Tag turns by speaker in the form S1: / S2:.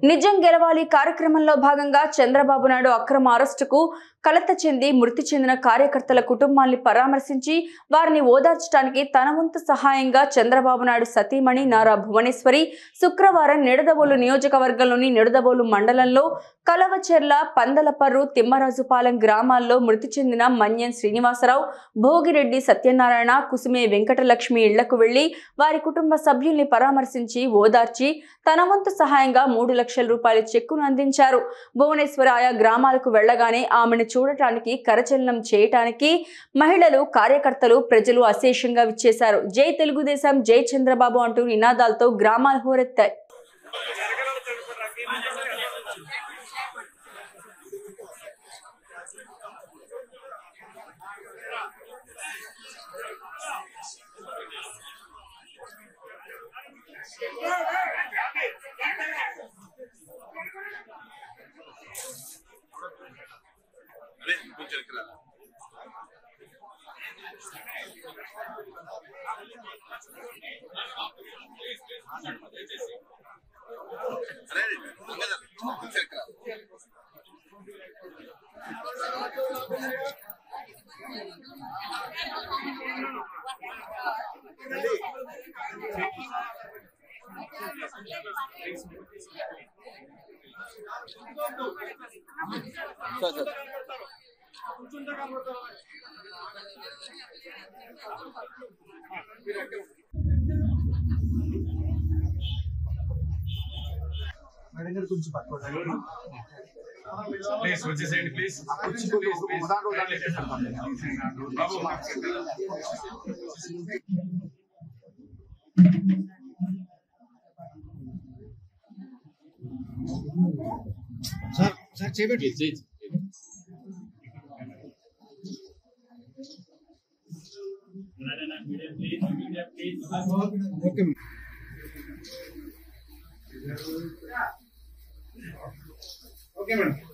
S1: నిజం గెలవాలి కార్యక్రమంలో భాగంగా చంద్రబాబు నాయుడు అక్రమ అరెస్టుకు కలత చెంది మృతి చెందిన కార్యకర్తల కుటుంబాన్ని పరామర్శించి వారిని ఓదార్చడానికి తన వంతు సహాయంగా చంద్రబాబు నాయుడు సతీమణి నారా భువనేశ్వరి శుక్రవారం నిడదవోలు నియోజకవర్గంలోని నిడదవోలు మండలంలో కలవచెర్ల, పందలపర్రు, తిమ్మరాజుపాలెం గ్రామాల్లో మృతి చెందిన మన్యం శ్రీనివాసరావు, భోగిరెడ్డి సత్యనారాయణ, కుసుమే వెంకటలక్ష్మి ఇళ్లకు వెళ్లి వారి కుటుంబ సభ్యుల్ని పరామర్శించి ఓదార్చి తన వంతు సహాయంగా 3 లక్షల రూపాయల చెక్కును అందించారు. భువనేశ్వరి ఆయా గ్రామాలకు వెళ్లగానే ఆమెను చూడటానికి, కరచలనం చేయటానికి మహిళలు, కార్యకర్తలు, ప్రజలు అశేషంగా విచ్చేశారు. జై తెలుగుదేశం, జై చంద్రబాబు అంటూ నినాదాలతో గ్రామాలు హోరెత్తాయి.
S2: Please, what you saying, please?
S3: Sir, check it. Okay, madam.